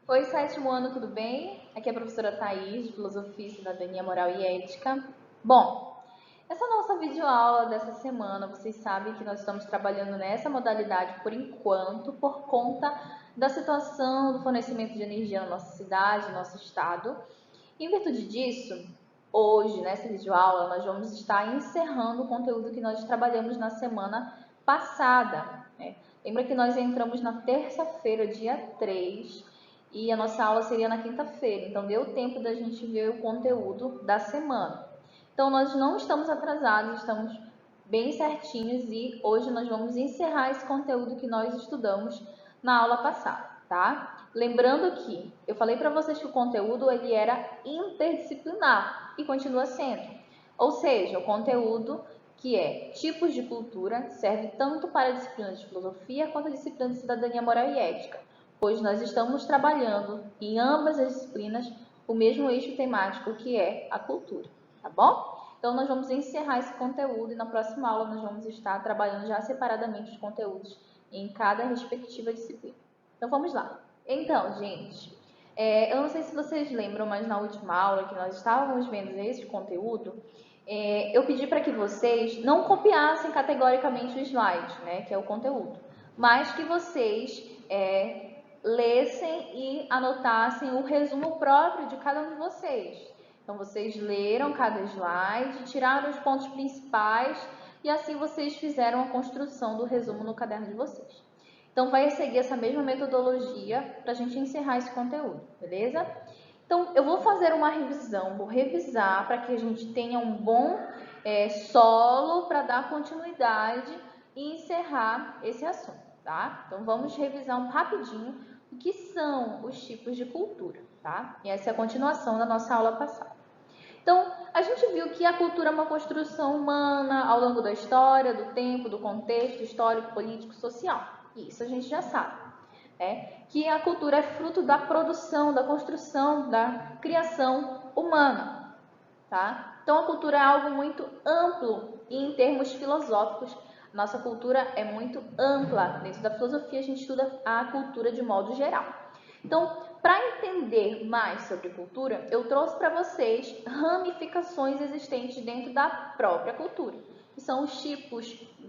Oi, sétimo ano, tudo bem? Aqui é a professora Thaís, de Filosofia, Cidadania, Moral e Ética. Bom, essa nossa videoaula dessa semana, vocês sabem que nós estamos trabalhando nessa modalidade por enquanto, por conta da situação do fornecimento de energia na nossa cidade, no nosso estado. Em virtude disso, hoje, nessa videoaula, nós vamos estar encerrando o conteúdo que nós trabalhamos na semana passada, né? Lembra que nós entramos na terça-feira, dia 3, e a nossa aula seria na quinta-feira, então deu tempo da gente ver o conteúdo da semana. Então nós não estamos atrasados, estamos bem certinhos e hoje nós vamos encerrar esse conteúdo que nós estudamos na aula passada, tá? Lembrando que eu falei para vocês que o conteúdo ele era interdisciplinar e continua sendo. Ou seja, o conteúdo que é tipos de cultura serve tanto para a disciplina de filosofia quanto a disciplina de cidadania, moral e ética, pois nós estamos trabalhando em ambas as disciplinas o mesmo eixo temático que é a cultura, tá bom? Então nós vamos encerrar esse conteúdo e na próxima aula nós vamos estar trabalhando já separadamente os conteúdos em cada respectiva disciplina. Então vamos lá. Então, gente, eu não sei se vocês lembram, mas na última aula que nós estávamos vendo esse conteúdo, eu pedi para que vocês não copiassem categoricamente o slide, né, que é o conteúdo, mas que vocês lessem e anotassem o resumo próprio de cada um de vocês. Então, vocês leram cada slide, tiraram os pontos principais e assim vocês fizeram a construção do resumo no caderno de vocês. Então, vai seguir essa mesma metodologia para a gente encerrar esse conteúdo, beleza? Então, eu vou fazer uma revisão, vou revisar para que a gente tenha um bom solo para dar continuidade e encerrar esse assunto, tá? Então, vamos revisar rapidinho o que são os tipos de cultura, tá? E essa é a continuação da nossa aula passada. Então, a gente viu que a cultura é uma construção humana ao longo da história, do tempo, do contexto histórico, político, social. Isso a gente já sabe, né? Que a cultura é fruto da produção, da construção, da criação humana, tá? Então, a cultura é algo muito amplo e em termos filosóficos, nossa cultura é muito ampla. Dentro da filosofia, a gente estuda a cultura de modo geral. Então, para entender mais sobre cultura, eu trouxe para vocês ramificações existentes dentro da própria cultura, que são os tipos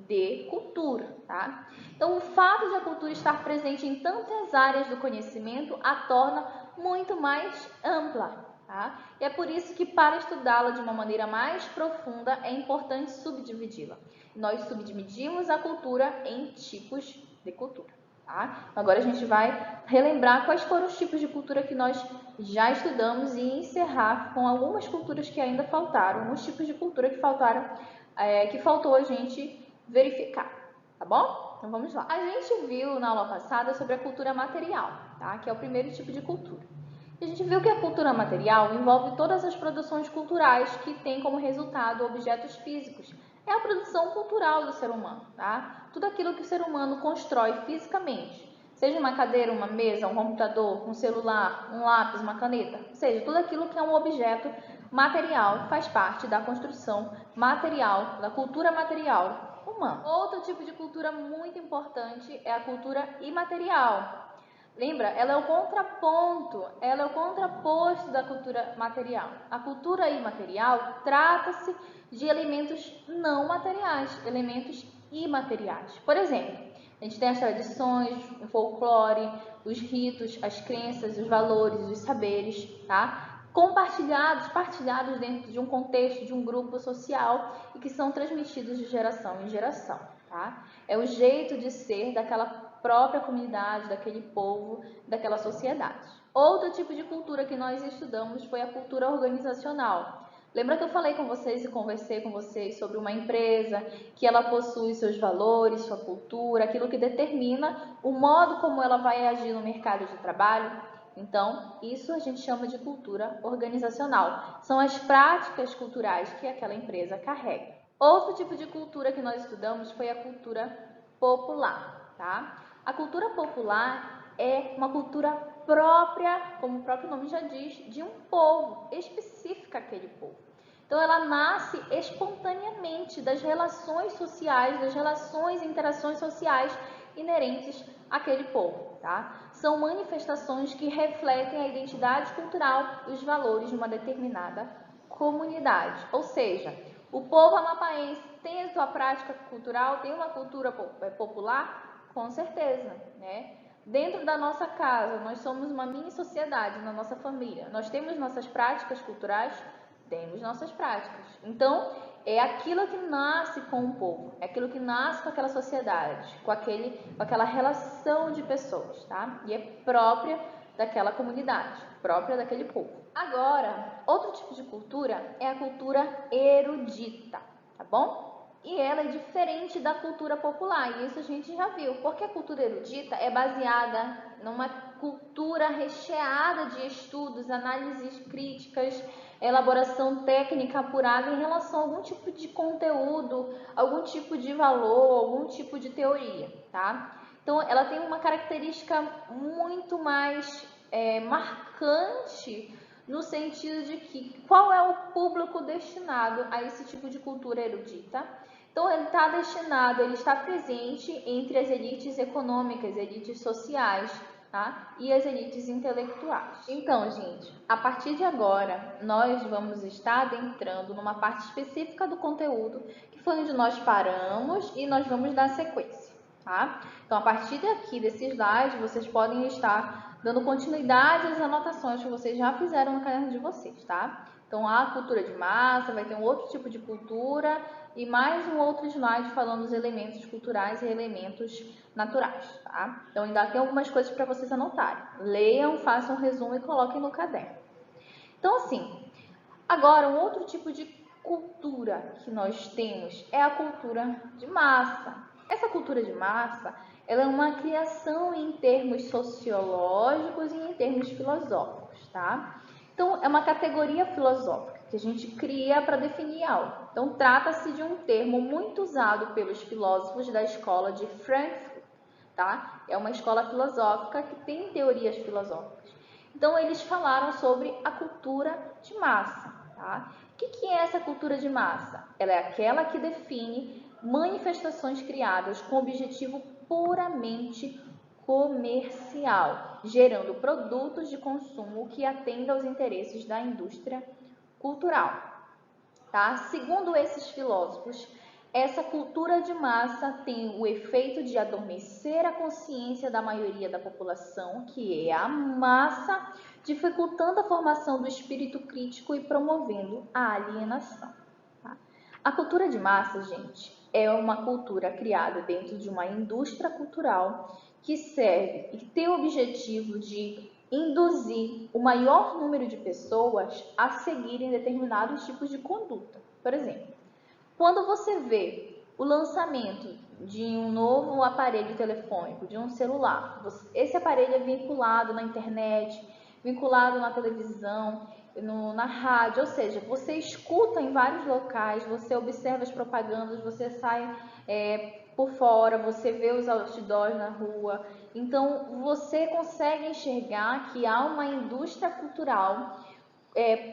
de cultura, tá? Então, o fato de a cultura estar presente em tantas áreas do conhecimento a torna muito mais ampla, tá? E é por isso que, para estudá-la de uma maneira mais profunda, é importante subdividi-la. Nós subdividimos a cultura em tipos de cultura. Tá? Agora a gente vai relembrar quais foram os tipos de cultura que nós já estudamos e encerrar com algumas culturas que ainda faltaram, alguns tipos de cultura que faltaram, que faltou a gente verificar, tá bom? Então vamos lá. A gente viu na aula passada sobre a cultura material, tá? Que é o primeiro tipo de cultura. E a gente viu que a cultura material envolve todas as produções culturais que têm como resultado objetos físicos. É a produção cultural do ser humano, tá? Tudo aquilo que o ser humano constrói fisicamente, seja uma cadeira, uma mesa, um computador, um celular, um lápis, uma caneta, seja tudo aquilo que é um objeto material faz parte da construção material, da cultura material humana. Outro tipo de cultura muito importante é a cultura imaterial. Lembra? Ela é o contraponto, ela é o contraposto da cultura material. A cultura imaterial trata-se de elementos não materiais, elementos imateriais. Por exemplo, a gente tem as tradições, o folclore, os ritos, as crenças, os valores, os saberes, tá? Partilhados dentro de um contexto, de um grupo social e que são transmitidos de geração em geração, tá? É o jeito de ser daquela própria comunidade, daquele povo, daquela sociedade. Outro tipo de cultura que nós estudamos foi a cultura organizacional. Lembra que eu falei com vocês e conversei com vocês sobre uma empresa que ela possui seus valores, sua cultura, aquilo que determina o modo como ela vai agir no mercado de trabalho? Então, isso a gente chama de cultura organizacional. São as práticas culturais que aquela empresa carrega. Outro tipo de cultura que nós estudamos foi a cultura popular, tá? A cultura popular é uma cultura própria, como o próprio nome já diz, de um povo, específica aquele povo. Então, ela nasce espontaneamente das relações sociais, das relações e interações sociais inerentes àquele povo, tá? são manifestações que refletem a identidade cultural e os valores de uma determinada comunidade. Ou seja, o povo amapaense tem a sua prática cultural, tem uma cultura popular? Com certeza, né? Dentro da nossa casa, nós somos uma mini sociedade na nossa família. Nós temos nossas práticas culturais? Temos nossas práticas. Então, é aquilo que nasce com o povo, é aquilo que nasce com aquela sociedade, com aquela relação de pessoas, tá? E é própria daquela comunidade, própria daquele povo. Agora, outro tipo de cultura é a cultura erudita, tá bom? E ela é diferente da cultura popular, e isso a gente já viu, porque a cultura erudita é baseada numa cultura recheada de estudos, análises críticas, elaboração técnica apurada em relação a algum tipo de conteúdo, algum tipo de valor, algum tipo de teoria, tá? Então, ela tem uma característica muito mais marcante no sentido de que qual é o público destinado a esse tipo de cultura erudita. Então, ele está presente entre as elites econômicas, elites sociais, tá? E as elites intelectuais. Então, gente, a partir de agora, nós vamos estar adentrando numa parte específica do conteúdo, que foi onde nós paramos e nós vamos dar sequência, tá? Então, a partir daqui, desse slide, vocês podem estar dando continuidade às anotações que vocês já fizeram no caderno de vocês, tá? Então, a cultura de massa, vai ter um outro tipo de cultura e mais um outro slide falando dos elementos culturais e elementos naturais, tá? Então, ainda tem algumas coisas para vocês anotarem. Leiam, façam um resumo e coloquem no caderno. Então, assim, agora um outro tipo de cultura que nós temos é a cultura de massa. Essa cultura de massa, ela é uma criação em termos sociológicos e em termos filosóficos, tá? Então, é uma categoria filosófica que a gente cria para definir algo. Então, trata-se de um termo muito usado pelos filósofos da escola de Frankfurt, tá? É uma escola filosófica que tem teorias filosóficas. Então, eles falaram sobre a cultura de massa, tá? O que é essa cultura de massa? Ela é aquela que define manifestações criadas com objetivo puramente comercial, gerando produtos de consumo que atendam aos interesses da indústria cultural, tá? Segundo esses filósofos, essa cultura de massa tem o efeito de adormecer a consciência da maioria da população, que é a massa, dificultando a formação do espírito crítico e promovendo a alienação. Tá? A cultura de massa, gente, é uma cultura criada dentro de uma indústria cultural que serve e tem o objetivo de induzir o maior número de pessoas a seguirem determinados tipos de conduta. Por exemplo, quando você vê o lançamento de um novo aparelho telefônico, de um celular, esse aparelho é vinculado na internet, vinculado na televisão, na rádio, ou seja, você escuta em vários locais, você observa as propagandas, você sai por fora, você vê os outdoors na rua, então você consegue enxergar que há uma indústria cultural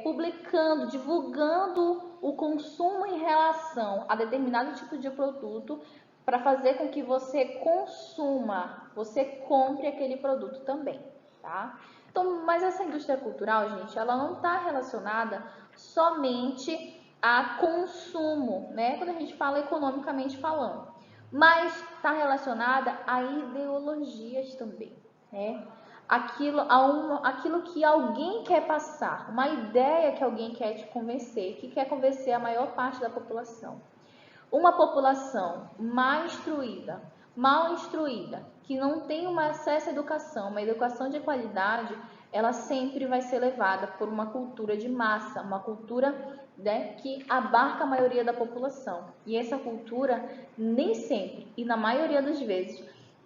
publicando, divulgando o consumo em relação a determinado tipo de produto para fazer com que você consuma, você compre aquele produto também, tá? Então, mas essa indústria cultural, gente, ela não está relacionada somente a consumo, né? Quando a gente fala economicamente falando, mas está relacionada a ideologias também, né? Aquilo que alguém quer passar, uma ideia que alguém quer te convencer, que quer convencer a maior parte da população. Uma população mal instruída, que não tem um acesso à educação, uma educação de qualidade, ela sempre vai ser levada por uma cultura de massa, uma cultura, né, que abarca a maioria da população. E essa cultura, nem sempre, e na maioria das vezes,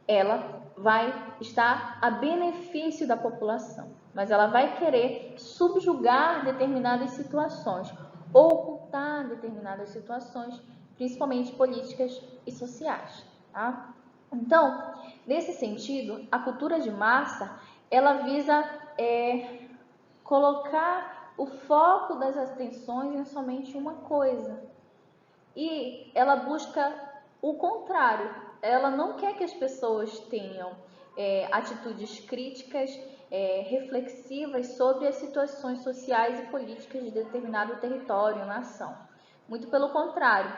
ela vai estar a benefício da população, mas ela vai querer subjugar determinadas situações, ocultar determinadas situações, principalmente políticas e sociais, tá? Então, nesse sentido, a cultura de massa, ela visa colocar o foco das atenções em somente uma coisa, e ela busca o contrário. Ela não quer que as pessoas tenham atitudes críticas, reflexivas sobre as situações sociais e políticas de determinado território, nação. Muito pelo contrário.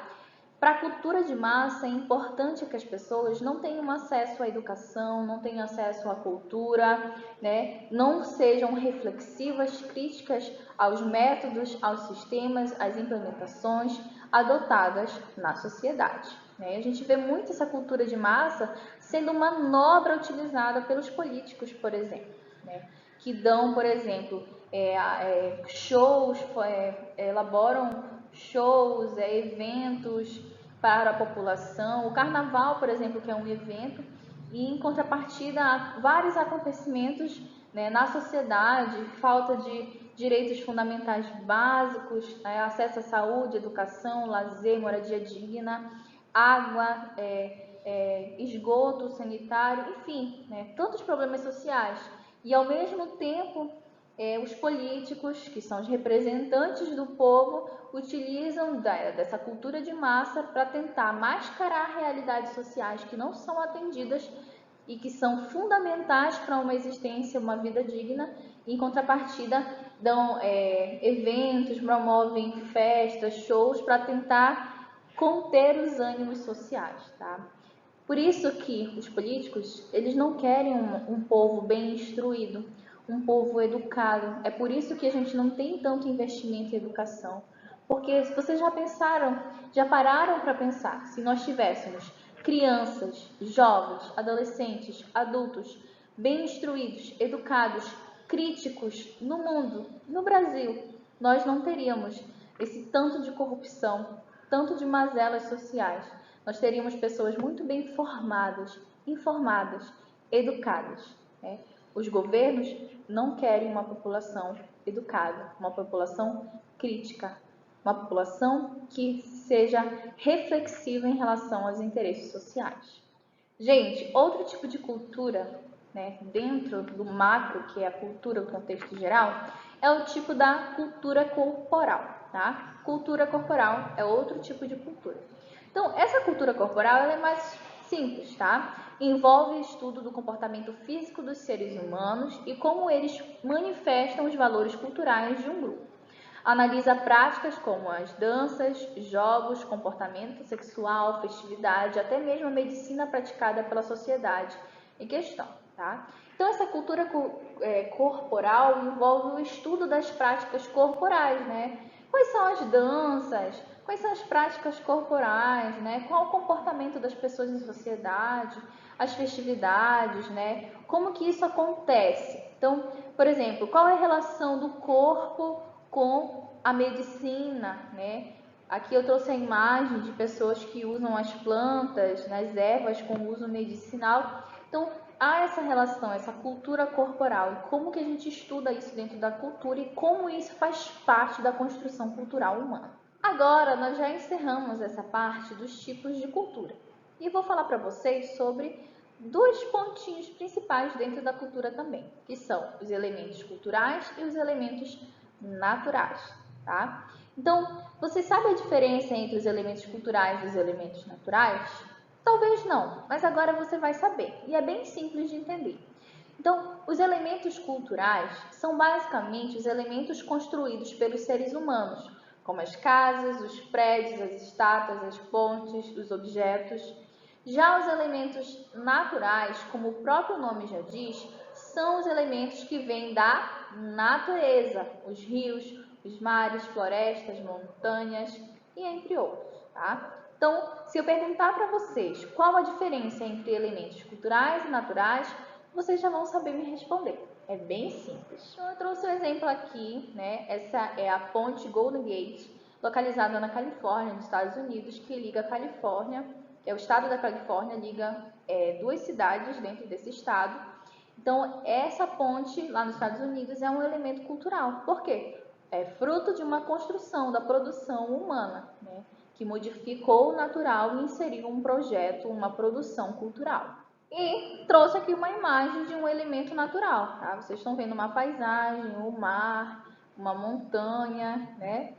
Para a cultura de massa, é importante que as pessoas não tenham acesso à educação, não tenham acesso à cultura, né? Não sejam reflexivas, críticas aos métodos, aos sistemas, às implementações adotadas na sociedade, né? A gente vê muito essa cultura de massa sendo manobra utilizada pelos políticos, por exemplo, né? Que dão, por exemplo, shows, elaboram shows, eventos para a população. O carnaval, por exemplo, que é um evento, e em contrapartida há vários acontecimentos, né, na sociedade, falta de direitos fundamentais básicos, acesso à saúde, educação, lazer, moradia digna, água, esgoto sanitário, enfim, né, tantos problemas sociais. E ao mesmo tempo, os políticos, que são os representantes do povo, utilizam dessa cultura de massa para tentar mascarar realidades sociais que não são atendidas e que são fundamentais para uma existência, uma vida digna. Em contrapartida, dão eventos, promovem festas, shows para tentar conter os ânimos sociais, tá? Por isso que os políticos, eles não querem um povo bem instruído, um povo educado. É por isso que a gente não tem tanto investimento em educação. Porque se vocês já pensaram, já pararam para pensar, se nós tivéssemos crianças, jovens, adolescentes, adultos, bem instruídos, educados, críticos no mundo, no Brasil, nós não teríamos esse tanto de corrupção, tanto de mazelas sociais. Nós teríamos pessoas muito bem formadas, informadas, educadas, né? Os governos não querem uma população educada, uma população crítica, uma população que seja reflexiva em relação aos interesses sociais. Gente, outro tipo de cultura, né, dentro do macro, que é a cultura, o contexto geral, é o tipo da cultura corporal, tá? Cultura corporal é outro tipo de cultura. Então, essa cultura corporal ela é mais simples, tá? Envolve o estudo do comportamento físico dos seres humanos e como eles manifestam os valores culturais de um grupo. Analisa práticas como as danças, jogos, comportamento sexual, festividade, até mesmo a medicina praticada pela sociedade em questão, tá? Então, essa cultura corporal envolve o estudo das práticas corporais, né? Quais são as danças? Quais são as práticas corporais, né? Qual o comportamento das pessoas em sociedade? As festividades, né? Como que isso acontece? Então, por exemplo, qual é a relação do corpo com a medicina, né? Aqui eu trouxe a imagem de pessoas que usam as plantas, as ervas com uso medicinal. Então, há essa relação, essa cultura corporal e como que a gente estuda isso dentro da cultura e como isso faz parte da construção cultural humana. Agora, nós já encerramos essa parte dos tipos de cultura e vou falar para vocês sobre dois pontinhos principais dentro da cultura também, que são os elementos culturais e os elementos naturais, tá? Então, você sabe a diferença entre os elementos culturais e os elementos naturais? Talvez não, mas agora você vai saber, e é bem simples de entender. Então, os elementos culturais são basicamente os elementos construídos pelos seres humanos, como as casas, os prédios, as estátuas, as pontes, os objetos. Já os elementos naturais, como o próprio nome já diz, são os elementos que vêm da natureza, os rios, os mares, florestas, montanhas e entre outros, tá? Então, se eu perguntar para vocês qual a diferença entre elementos culturais e naturais, vocês já vão saber me responder. É bem simples. Eu trouxe um exemplo aqui, né? Essa é a ponte Golden Gate, localizada na Califórnia, nos Estados Unidos, que liga a Califórnia, o estado da Califórnia, liga duas cidades dentro desse estado. Então, essa ponte lá nos Estados Unidos é um elemento cultural. Por quê? É fruto de uma construção da produção humana, né? Que modificou o natural e inseriu um projeto, uma produção cultural. E trouxe aqui uma imagem de um elemento natural, tá? Vocês estão vendo uma paisagem, o mar, uma montanha, né?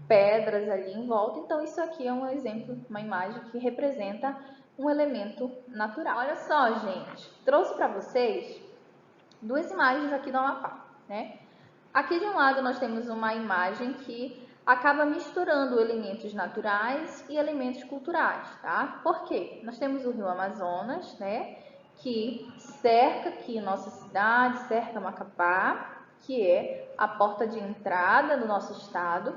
Pedras ali em volta. Então, isso aqui é um exemplo, uma imagem que representa um elemento natural. Olha só, gente, trouxe para vocês duas imagens aqui do Amapá, né? Aqui de um lado nós temos uma imagem que acaba misturando elementos naturais e elementos culturais, tá? Por quê? Nós temos o rio Amazonas, né? Que cerca aqui nossa cidade, cerca Macapá, que é a porta de entrada do nosso estado.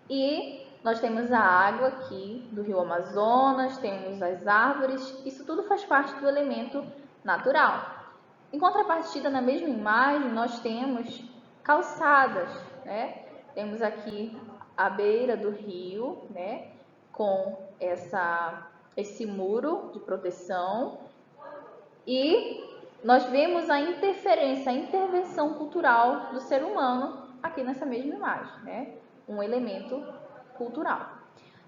E nós temos a água aqui do rio Amazonas, temos as árvores, isso tudo faz parte do elemento natural. Em contrapartida, na mesma imagem, nós temos calçadas, né? Temos aqui a beira do rio, né? Com esse muro de proteção. E nós vemos a interferência, a intervenção cultural do ser humano aqui nessa mesma imagem, né? Um elemento cultural.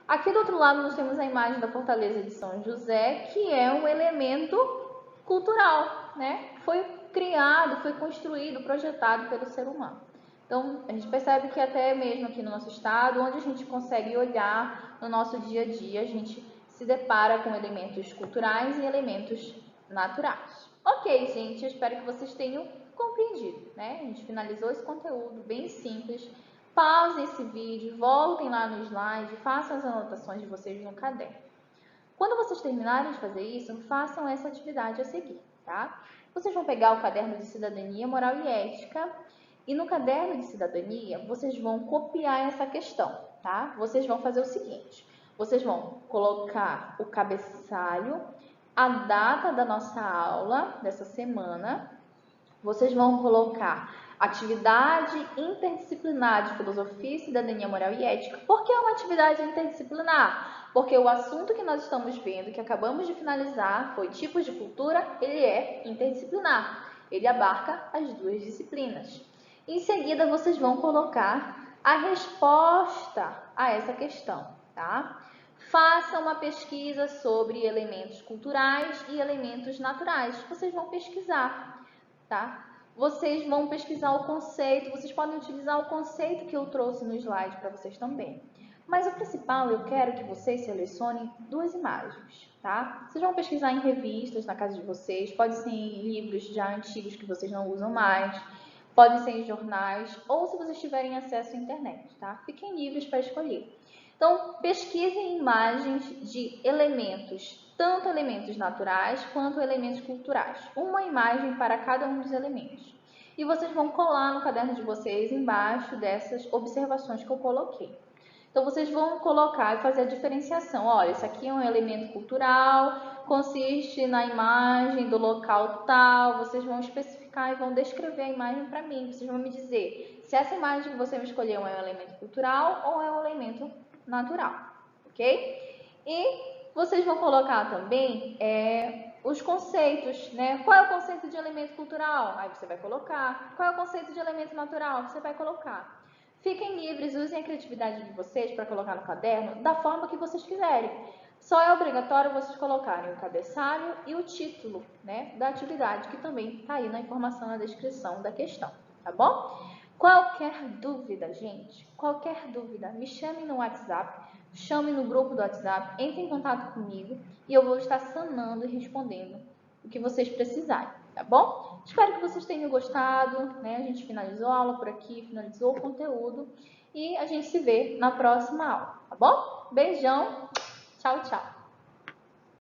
Aqui do outro lado nós temos a imagem da Fortaleza de São José, que é um elemento cultural, né? Foi criado, foi construído, projetado pelo ser humano. Então, a gente percebe que até mesmo aqui no nosso estado, onde a gente consegue olhar no nosso dia a dia, a gente se depara com elementos culturais e elementos naturais. Ok, gente, eu espero que vocês tenham compreendido, né? A gente finalizou esse conteúdo bem simples. Pausem esse vídeo, voltem lá no slide, façam as anotações de vocês no caderno. Quando vocês terminarem de fazer isso, façam essa atividade a seguir, tá? Vocês vão pegar o caderno de cidadania, moral e ética e no caderno de cidadania vocês vão copiar essa questão, tá? Vocês vão fazer o seguinte, vocês vão colocar o cabeçalho, a data da nossa aula dessa semana, vocês vão colocar atividade interdisciplinar de filosofia, cidadania, moral e ética. Por que é uma atividade interdisciplinar? Porque o assunto que nós estamos vendo, que acabamos de finalizar, foi tipos de cultura, ele é interdisciplinar. Ele abarca as duas disciplinas. Em seguida, vocês vão colocar a resposta a essa questão, tá? Faça uma pesquisa sobre elementos culturais e elementos naturais. Vocês vão pesquisar, tá? Vocês vão pesquisar o conceito, vocês podem utilizar o conceito que eu trouxe no slide para vocês também. Mas o principal, eu quero que vocês selecionem duas imagens, tá? Vocês vão pesquisar em revistas na casa de vocês, pode ser em livros já antigos que vocês não usam mais, pode ser em jornais, ou se vocês tiverem acesso à internet, tá? Fiquem livres para escolher. Então, pesquisem imagens de elementos, tanto elementos naturais quanto elementos culturais. Uma imagem para cada um dos elementos. E vocês vão colar no caderno de vocês embaixo dessas observações que eu coloquei. Então, vocês vão colocar e fazer a diferenciação. Olha, esse aqui é um elemento cultural, consiste na imagem do local tal. Vocês vão especificar e vão descrever a imagem para mim. Vocês vão me dizer se essa imagem que você me escolheu é um elemento cultural ou é um elemento natural, ok? E vocês vão colocar também os conceitos, né? Qual é o conceito de elemento cultural? Aí você vai colocar. Qual é o conceito de elemento natural? Você vai colocar. Fiquem livres, usem a criatividade de vocês para colocar no caderno da forma que vocês quiserem. Só é obrigatório vocês colocarem o cabeçalho e o título, né, da atividade, que também está aí na informação, na descrição da questão, tá bom? Qualquer dúvida, gente, qualquer dúvida, me chame no WhatsApp, chame no grupo do WhatsApp, entre em contato comigo e eu vou estar sanando e respondendo o que vocês precisarem, tá bom? Espero que vocês tenham gostado, né? A gente finalizou a aula por aqui, finalizou o conteúdo e a gente se vê na próxima aula, tá bom? Beijão, tchau, tchau!